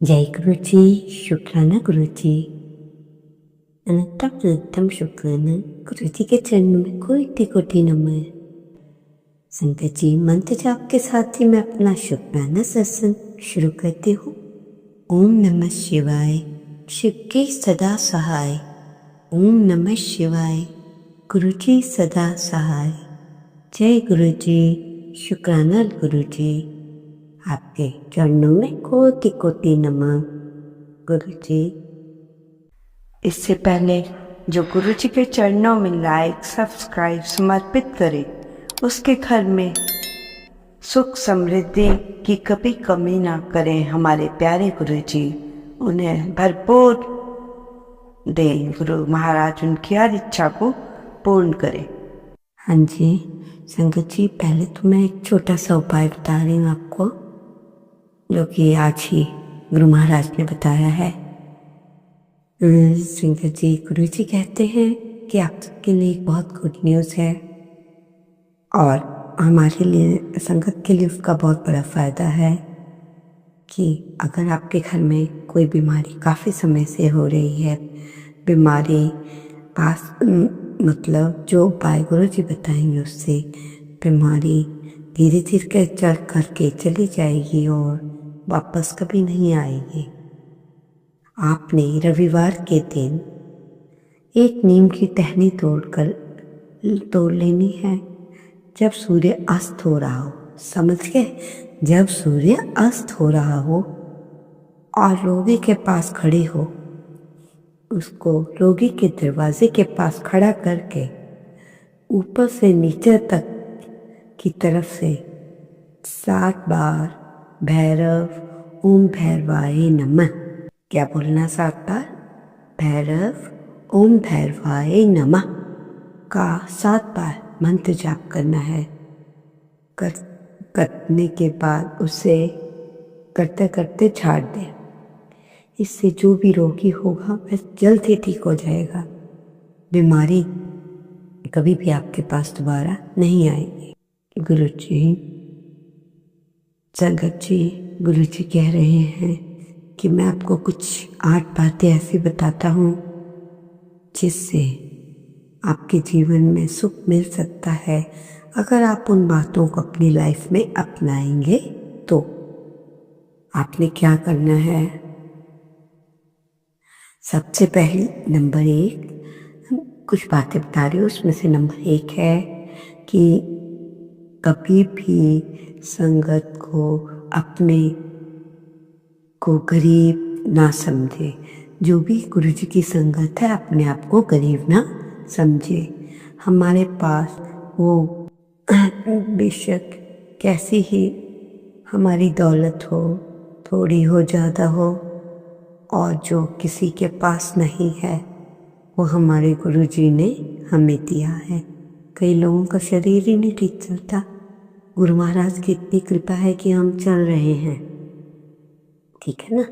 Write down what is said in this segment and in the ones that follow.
जय गुरुजी, शुक्राना गुरुजी। अनंतम शुक्राना गुरुजी के चरणों में कोटि कोटि नमन। संगत जी, मंत्र जाप के साथ ही मैं अपना शुक्राना सत्संग शुरू करती हूँ। ओम नमः शिवाय, शिव के सदा सहाय। ओम नमः शिवाय, गुरुजी सदा सहाय। जय गुरुजी, शुक्राना गुरुजी। आपके चरणों में कोटि कोटि नमन गुरुजी। इससे पहले जो गुरुजी के चरणों में लाइक सब्सक्राइब समर्पित करे, उसके घर में सुख समृद्धि की कभी कमी ना करें हमारे प्यारे गुरुजी। उन्हें भरपूर दें गुरु महाराज, उनकी हर इच्छा को पूर्ण करें। हाँ जी संगत जी, पहले तो मैं एक छोटा सा उपाय बता रही हूँ आपको, जो कि आज ही गुरु महाराज ने बताया है। संगत जी, गुरु जी कहते हैं कि आप सबके लिए एक बहुत गुड न्यूज़ है और हमारे लिए, संगत के लिए उसका बहुत बड़ा फ़ायदा है कि अगर आपके घर में कोई बीमारी काफ़ी समय से हो रही है, बीमारी पास मतलब जो उपाय गुरु जी बताएंगे उससे बीमारी धीरे धीरे चल करके चली जाएगी और वापस कभी नहीं आएगी। आपने रविवार के दिन एक नीम की टहनी तोड़ लेनी है जब सूर्य अस्त हो रहा हो। समझ गए? जब सूर्य अस्त हो रहा हो और रोगी के पास खड़ी हो, उसको रोगी के दरवाजे के पास खड़ा करके ऊपर से नीचे तक की तरफ से 7 बार भैरव ओम भैरवाय नमः, क्या बोलना 7 बार? भैरव ओम भैरवाय नमः का 7 बार मंत्र जाप करना है। करने के बाद उसे करते करते झाड़ दें। इससे जो भी रोगी होगा वह जल्द ही ठीक हो जाएगा। बीमारी कभी भी आपके पास दोबारा नहीं आएगी। गुरु जी, संगत जी, गुरु जी कह रहे हैं कि मैं आपको कुछ 8 बातें ऐसी बताता हूँ जिससे आपके जीवन में सुख मिल सकता है अगर आप उन बातों को अपनी लाइफ में अपनाएंगे। तो आपने क्या करना है? सबसे पहली नंबर 1, कुछ बातें बता रही हूँ, उसमें से नंबर 1 है कि कभी भी संगत को अपने को गरीब ना समझे। जो भी गुरु जी की संगत है, अपने आप को गरीब ना समझे। हमारे पास वो बेशक कैसी ही हमारी दौलत हो, थोड़ी हो ज़्यादा हो, और जो किसी के पास नहीं है वो हमारे गुरु जी ने हमें दिया है। कई लोगों का शरीर ही नहीं ठीक चलता, गुरु महाराज की इतनी कृपा है कि हम चल रहे हैं, ठीक है ना।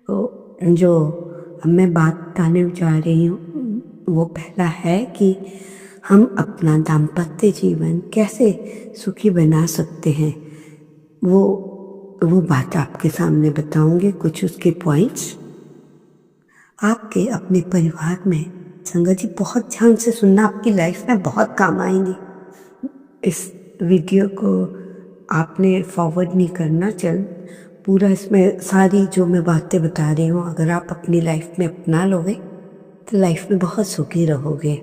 तो जो अब मैं बात बताने जा रही हूँ वो पहला है कि हम अपना दाम्पत्य जीवन कैसे सुखी बना सकते हैं। वो बात आपके सामने बताऊंगी, कुछ उसके पॉइंट्स आपके अपने परिवार में। संगत जी, बहुत ध्यान से सुनना, आपकी लाइफ में बहुत काम आएंगे। इस वीडियो को आपने फॉरवर्ड नहीं करना, चल पूरा इसमें सारी जो मैं बातें बता रही हूँ अगर आप अपनी लाइफ में अपना लोगे तो लाइफ में बहुत सुखी रहोगे।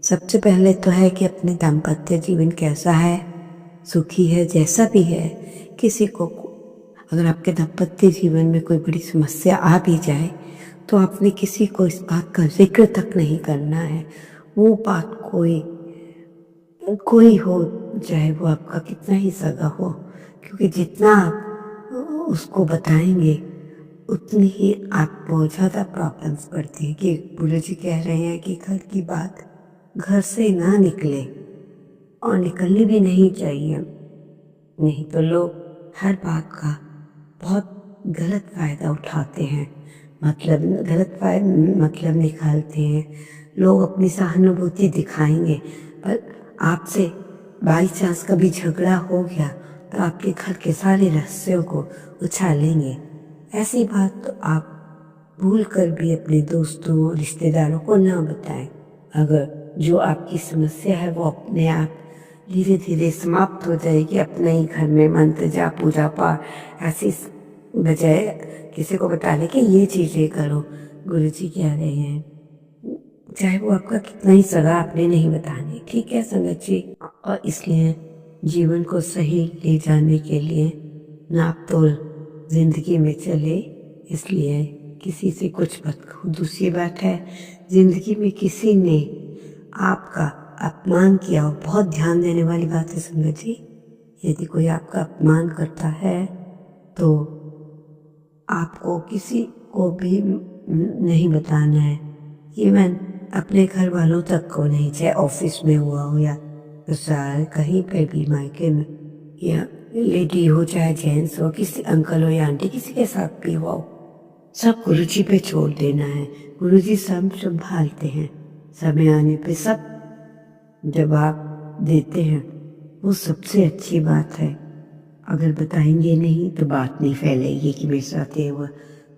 सबसे पहले तो है कि अपने दाम्पत्य जीवन कैसा है, सुखी है, जैसा भी है। किसी को अगर आपके दाम्पत्य जीवन में कोई बड़ी समस्या आ भी जाए तो आपने किसी को इस बात का जिक्र तक नहीं करना है। वो बात कोई हो, चाहे वो आपका कितना ही सगा हो, क्योंकि जितना आप उसको बताएंगे उतनी ही आपको ज़्यादा प्रॉब्लम्स पड़ती है। कि गुरु जी कह रहे हैं कि घर की बात घर से ना निकले और निकलनी भी नहीं चाहिए, नहीं तो लोग हर बात का बहुत गलत फ़ायदा उठाते हैं, मतलब निकालते हैं। लोग अपनी सहानुभूति दिखाएंगे, पर आपसे बाई चांस कभी झगड़ा हो गया तो आपके घर के सारे रहस्यों को उछालेंगे। ऐसी बात तो आप भूल कर भी अपने दोस्तों रिश्तेदारों को ना बताएं। अगर जो आपकी समस्या है वो अपने आप धीरे धीरे समाप्त हो जाएगी अपने ही घर में मंत्र जाप पूजा पाठ ऐसी बजाय किसी को बताने के ये चीजें करो। गुरुजी कह रहे हैं चाहे वो आपका कितना ही सगा आपने नहीं बताने, ठीक है संगत जी। और इसलिए जीवन को सही ले जाने के लिए नाप तोल जिंदगी में चले, इसलिए किसी से कुछ मत कहो। दूसरी बात है, जिंदगी में किसी ने आपका अपमान किया हो, बहुत ध्यान देने वाली बात है संगत जी। यदि कोई आपका अपमान करता है तो आपको किसी को भी नहीं बताना है, इवन अपने घर वालों तक को नहीं, चाहे ऑफिस में हुआ हो या ससुराल कहीं पे भी, मायके में या लेडी हो चाहे जेंट्स हो, किसी अंकल हो या आंटी, किसी के साथ भी हुआ हो, सब गुरुजी पे छोड़ देना है। गुरुजी सब संभालते हैं, समय आने पे सब जवाब देते हैं। वो सबसे अच्छी बात है। अगर बताएंगे नहीं तो बात नहीं फैलेगी कि मेरे साथ ये हुआ।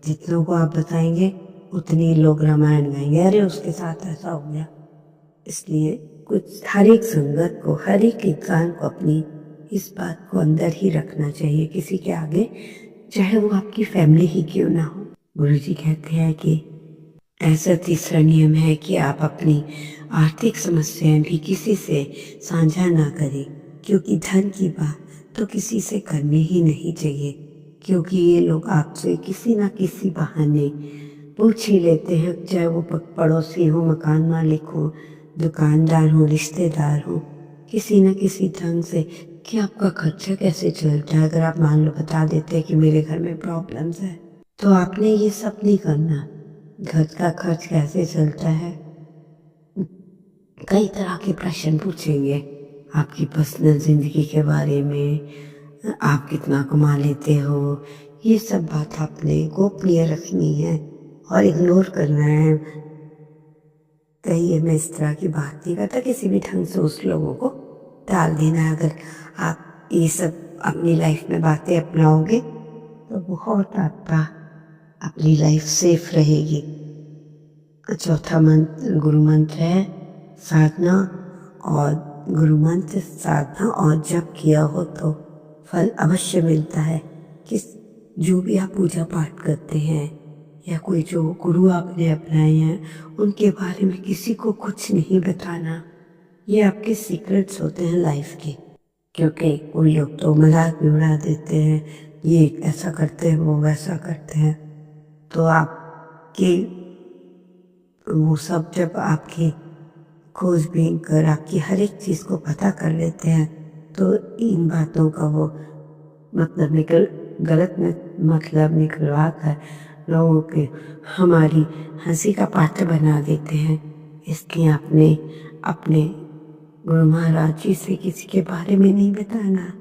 जितनों को आप बताएंगे उतनी लोग रामायण गाएंगे, अरे उसके साथ ऐसा हो गया। इसलिए कुछ हर एक संगत को, हर एक इंसान को अपनी इस बात को अंदर ही रखना चाहिए किसी के आगे, चाहे वो आपकी फैमिली ही क्यों ना हो। गुरुजी कहते हैं कि ऐसा तीसरा नियम है कि आप अपनी आर्थिक समस्याएं भी किसी से साझा ना करें, क्योंकि धन की बात तो किसी से करनी ही नहीं चाहिए, क्योंकि ये लोग आपसे किसी ना किसी बहाने पूछ ही लेते हैं, चाहे वो पड़ोसी हो, मकान मालिक हो, दुकानदार हो, रिश्तेदार हो, किसी न किसी ढंग से कि आपका खर्चा कैसे चलता है। अगर आप मान लो बता देते हैं कि मेरे घर में प्रॉब्लम्स है, तो आपने ये सब नहीं करना। घर का खर्च कैसे चलता है, कई तरह के प्रश्न पूछेंगे आपकी पर्सनल जिंदगी के बारे में, आप कितना कमा लेते हो, ये सब बात आपने गोपनीय रखनी है और इग्नोर करना है। कहीं मैं इस तरह की बात नहीं करता, किसी भी ढंग से उस लोगों को टाल देना। अगर आप ये सब अपनी लाइफ में बातें अपनाओगे तो बहुत आपका अपनी लाइफ सेफ रहेगी। चौथा मंत्र गुरु मंत्र है साधना, और गुरु मंत्र साधना और जप किया हो तो फल अवश्य मिलता है। किस जो भी आप पूजा पाठ करते हैं या कोई जो गुरु आपने अपनाए हैं उनके बारे में किसी को कुछ नहीं बताना। ये आपके सीक्रेट्स होते हैं लाइफ के, क्योंकि कोई लोग तो मजाक भी उड़ा देते हैं, ये ऐसा करते हैं वो वैसा करते हैं। तो आपके वो सब जब आपकी खोजबीन कर आपकी हर एक चीज़ को पता कर लेते हैं तो इन बातों का वो गलत मतलब निकलवा कर लोगों के हमारी हंसी का पात्र बना देते हैं। इसलिए आपने अपने गुरु महाराज जी से किसी के बारे में नहीं बताना,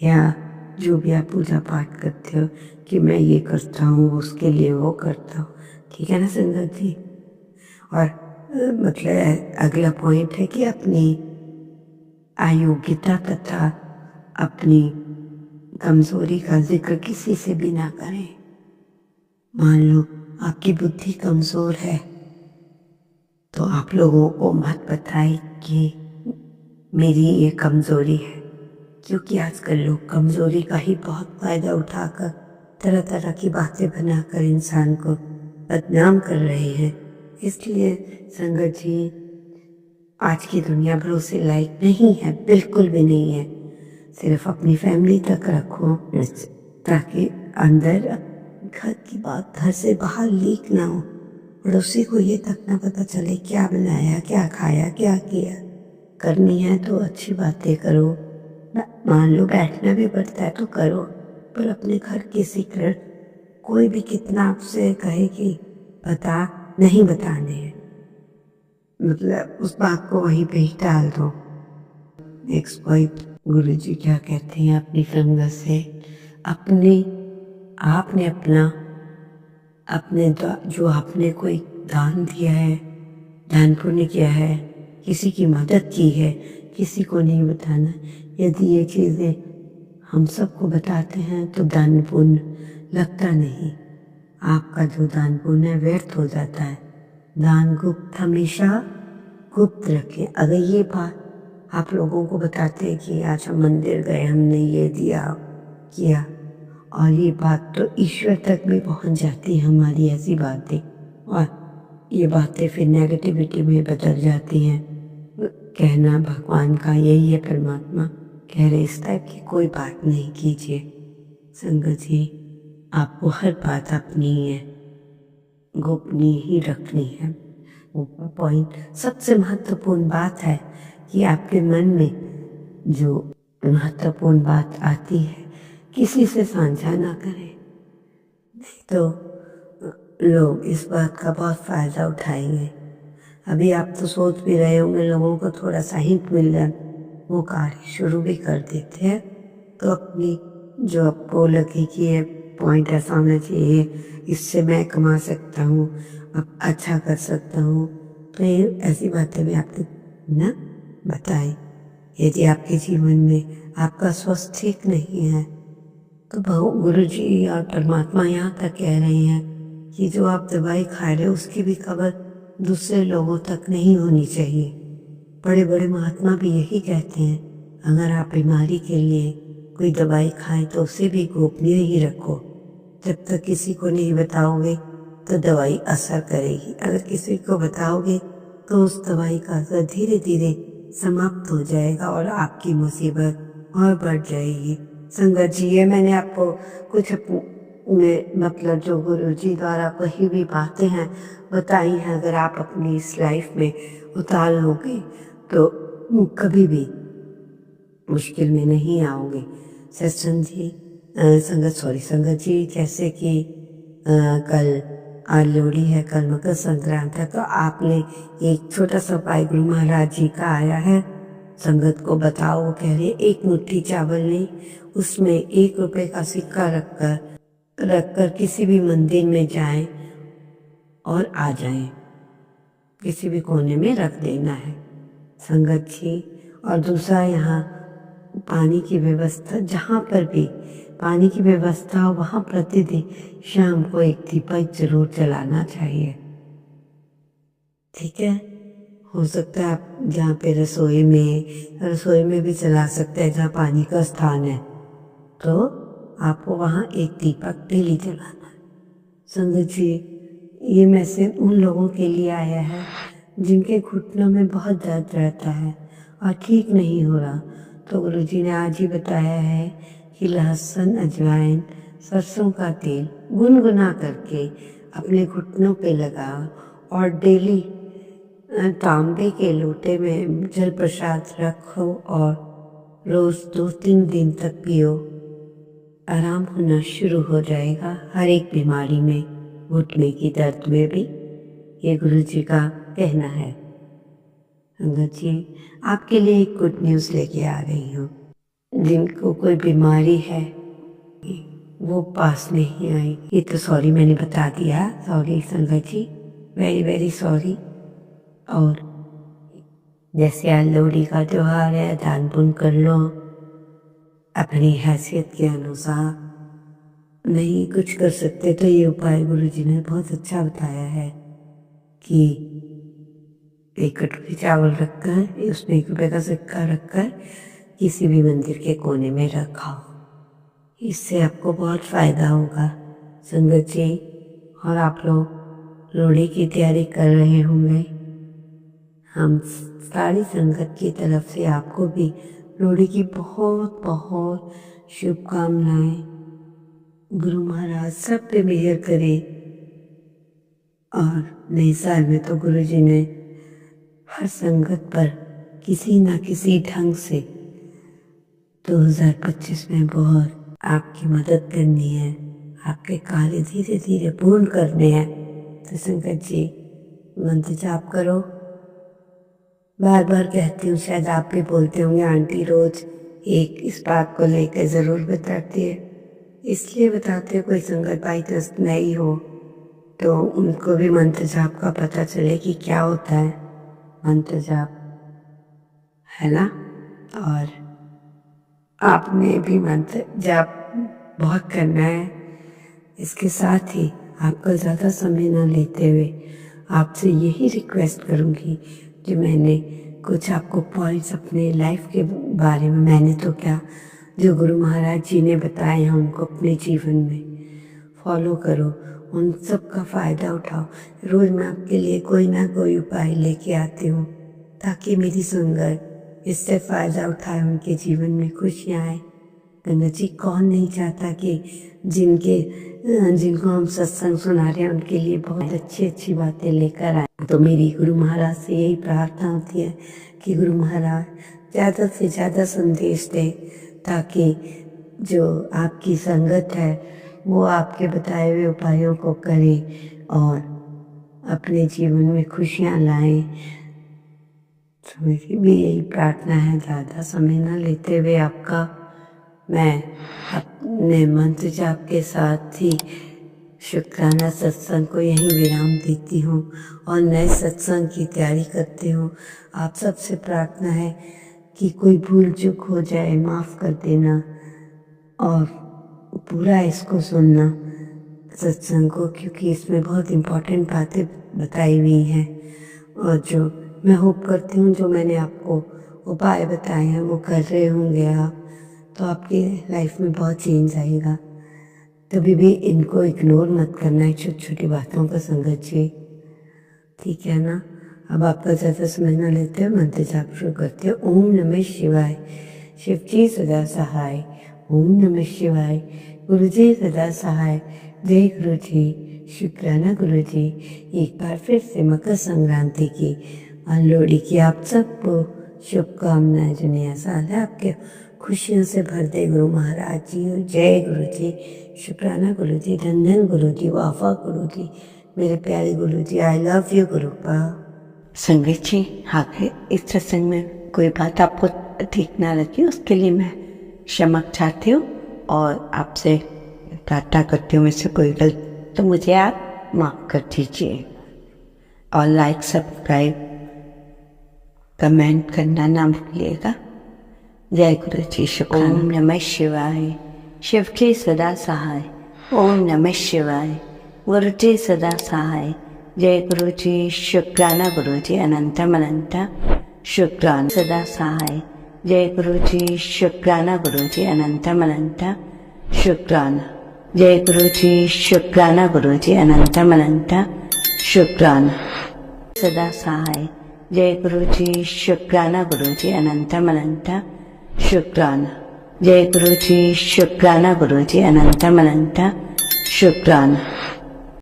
या जो भी आप पूजा पाठ करते हो कि मैं ये करता हूँ उसके लिए वो करता हूँ, ठीक है ना संगत जी। और अगला पॉइंट है कि अपनी अयोग्यता तथा अपनी कमजोरी का जिक्र किसी से भी ना करें। मान लो आपकी बुद्धि कमजोर है तो आप लोगों को मत बताएं कि मेरी ये कमजोरी है, क्योंकि आजकल लोग कमजोरी का ही बहुत फायदा उठाकर तरह तरह की बातें बनाकर इंसान को बदनाम कर रहे हैं। इसलिए संगत जी, आज की दुनिया भरोसे लायक नहीं है, बिल्कुल भी नहीं है। सिर्फ अपनी फैमिली तक रखो, ताकि अंदर घर की बात घर से बाहर लीक ना हो, पड़ोसी को ये तक ना पता चले क्या बनाया, क्या खाया, क्या किया। करनी है तो अच्छी बातें करो, मान लो बैठना भी पड़ता है तो करो, पर अपने घर की सीक्रेट कोई भी कितना आपसे कहे कि बता, नहीं बताने हैं, उस बात को वहीं पे ही टाल दो। नेक्स्ट पॉइंट गुरुजी क्या कहते हैं अपनी संगत से, आपने जो आपने कोई दान दिया है, दान पुण्य किया है, किसी की मदद की है, किसी को नहीं बताना। यदि ये चीज़ें हम सबको बताते हैं तो दान पुण्य लगता नहीं, आपका जो दान पुण्य व्यर्थ हो जाता है। दान गुप्त हमेशा गुप्त रखें। अगर ये बात आप लोगों को बताते हैं कि आज हम मंदिर गए, हमने ये दिया किया, और ये बात तो ईश्वर तक भी पहुंच जाती है हमारी ऐसी बातें, और ये बातें फिर नेगेटिविटी में बदल जाती हैं। कहना भगवान का यही है, परमात्मा कह रहे इस टाइप की कोई बात नहीं कीजिए। संगत जी, आपको हर बात अपनी है गोपनीय ही रखनी है। पॉइंट सबसे महत्वपूर्ण बात है कि आपके मन में जो महत्वपूर्ण बात आती है किसी से साझा ना करें, नहीं तो लोग इस बात का बहुत फायदा उठाएंगे। अभी आप तो सोच भी रहे होंगे लोगों को थोड़ा सा हिंट मिल जाए, वो कार्य शुरू भी कर देते हैं। तो अपनी जो आपको लगे कि ये पॉइंट ऐसा होना चाहिए, इससे मैं कमा सकता हूँ, अब अच्छा कर सकता हूँ, तो ये ऐसी बातें भी आपको ना बताएं। यदि आपके जीवन में आपका स्वास्थ्य ठीक नहीं है तो गुरु जी और परमात्मा यहाँ तक कह रहे हैं कि जो आप दवाई खा रहे हो उसकी भी खबर दूसरे लोगों तक नहीं होनी चाहिए। बड़े बड़े महात्मा भी यही कहते हैं, अगर आप बीमारी के लिए कोई दवाई खाएं तो उसे भी गोपनीय ही रखो। जब तक किसी को नहीं बताओगे तो दवाई असर करेगी, अगर किसी को बताओगे तो उस दवाई का असर धीरे धीरे समाप्त हो जाएगा और आपकी मुसीबत और बढ़ जाएगी। संगत जी, ये मैंने आपको कुछ मतलब जो गुरु जी द्वारा कही भी बातें हैं बताई हैं, अगर आप अपनी इस लाइफ में उतार लोगे तो कभी भी मुश्किल में नहीं आओगे। सत्संग जी संगत जी, जैसे कि कल लोहड़ी है, कल मकर संक्रांति है, तो आपने एक छोटा सा उपाय गुरु महाराज जी का आया है, संगत को बताओ। वो कह रहे एक मुट्ठी चावल नहीं, उसमें 1 रुपए का सिक्का रखकर किसी भी मंदिर में जाएं और आ जाएं, किसी भी कोने में रख देना है संगत जी। और दूसरा, यहाँ पानी की व्यवस्था, जहाँ पर भी पानी की व्यवस्था हो वहाँ प्रतिदिन शाम को 1 दीपक जरूर जलाना चाहिए। ठीक है, हो सकता है आप जहाँ पे रसोई में भी जला सकते हैं, जहाँ पानी का स्थान है तो आपको वहाँ 1 दीपक डेली जलाना है। संगत जी, ये मैसेज उन लोगों के लिए आया है जिनके घुटनों में बहुत दर्द रहता है और ठीक नहीं हो रहा, तो गुरु जी ने आज ही बताया है कि लहसुन, अजवाइन, सरसों का तेल गुनगुना करके अपने घुटनों पे लगाओ और डेली तांबे के लोटे में जल प्रसाद रखो और रोज 2-3 दिन तक पियो। आराम होना शुरू हो जाएगा हर एक बीमारी में, घुटने की दर्द में भी। ये गुरु जी का कहना है। संगत जी, आपके लिए एक गुड न्यूज़ लेके आ रही हूँ। जिनको कोई बीमारी है वो पास नहीं आई। ये तो सॉरी मैंने बता दिया, सॉरी संगत जी, वेरी वेरी सॉरी। और जैसे आज लोहड़ी का त्योहार है, दान पुण्य कर लो अपनी हैसियत के अनुसार। नहीं कुछ कर सकते तो ये उपाय गुरु जी ने बहुत अच्छा बताया है कि 1 कटोरी चावल रखकर उसमें 1 रुपए का सिक्का रखकर किसी भी मंदिर के कोने में रखाओ, इससे आपको बहुत फायदा होगा संगत जी। और आप लोग लोहड़ी की तैयारी कर रहे होंगे। हम सारी संगत की तरफ से आपको भी लोहड़ी की बहुत बहुत शुभकामनाएं। गुरु महाराज सब पे मेहर करे। और नए साल में तो गुरु जी ने हर संगत पर किसी न किसी ढंग से 2025 में बहुत आपकी मदद करनी है, आपके कार्य धीरे धीरे पूर्ण करने हैं। तो संगत जी, मंत्र जाप करो। बार बार कहती हूँ, शायद आप भी बोलते होंगे आंटी रोज एक इस बात को लेकर जरूर बताती है, इसलिए बताते हो कोई संगत बाई चांस नई हो तो उनको भी मंत्र जाप का पता चले कि क्या होता है मंत्र जाप, है ना। और आपने भी मंत्र जाप बहुत करना है। इसके साथ ही आपका ज़्यादा समय ना लेते हुए आपसे यही रिक्वेस्ट करूँगी, जो मैंने कुछ आपको पॉइंट्स अपने लाइफ के बारे में, मैंने तो क्या, जो गुरु महाराज जी ने बताए हैं उनको अपने जीवन में फॉलो करो, उन सब का फ़ायदा उठाओ। रोज़ मैं आपके लिए कोई ना कोई उपाय लेके आती हूँ ताकि मेरी संगत इससे फ़ायदा उठाए, उनके जीवन में खुशियाँ आए। गंगा जी, कौन नहीं चाहता कि जिनको हम सत्संग सुना रहे हैं उनके लिए बहुत अच्छी अच्छी बातें लेकर आए। तो मेरी गुरु महाराज से यही प्रार्थना होती है कि गुरु महाराज ज़्यादा से ज़्यादा संदेश दें ताकि जो आपकी संगत है वो आपके बताए हुए उपायों को करे और अपने जीवन में खुशियाँ लाएं। तो मेरी भी यही प्रार्थना है, ज़्यादा समय न लेते हुए आपका मैं अपने मंत्र जाप के साथ ही शुक्राना सत्संग को यहीं विराम देती हूँ और नए सत्संग की तैयारी करती हूँ। आप सबसे प्रार्थना है कि कोई भूल चूक हो जाए माफ़ कर देना और पूरा इसको सुनना सत्संग को, क्योंकि इसमें बहुत इम्पोर्टेंट बातें बताई हुई हैं और जो मैं होप करती हूँ जो मैंने आपको उपाय बताए हैं वो कर रहे होंगे आप, तो आपकी लाइफ में बहुत चेंज आएगा। कभी भी इनको इग्नोर मत करना है, छोटी छोटी बातों का संगत जी, ठीक है ना। अब आपका ज़्यादा समय न लेते हुए मंत्र जाप शुरू करते हैं। ओम नमः शिवाय, शिव जी सदा सहाय। ओम नमः शिवाय, गुरु जी सदा सहाय। जय गुरु जी, शुक्राना गुरु जी। एक बार फिर से मकर संक्रांति की और लोहड़ी की आप सबको शुभकामनाएं। जो नया साल है आपके खुशियों से भर दे गुरु महाराज जी। जय गुरु जी, शुक्राना गुरु जी, धन गुरु जी, वाफा गुरु जी, मेरे प्यारे गुरु जी, आई लव यू गुरुपा। संगत जी, आगे इस सत्संग में कोई बात आपको ठीक ना लगी उसके लिए मैं क्षमा चाहती हूँ और आपसे प्रार्थना करती हूँ मुझसे कोई गलती तो मुझे आप माफ़ कर दीजिए और लाइक सब्सक्राइब कमेंट करना ना भूलिएगा। जय गुरु जी, शुक्राना। ओम नमः शिवाय, शिव जी सदा सहाय। ओम नमः शिवाय, गुरु जी सदा सहाय। जय गुरु जी, शुक्राना गुरु जी, अनंतम अनंत शुक्राना सदा सहाय। जय गुरु जी, शुक्राना गुरु जी, अनंतम अनंत शुक्राना। जय गुरु जी, शुक्राना गुरु जी, अनंतम अनंत शुक्राना सदा सहाय। जय गुरु जी, शुक्राना गुरु जी, अनंतम अनंत शुक्राना। जय गुरु जी, शुक्राना गुरु जी, अनंतम अनंत शुक्राना।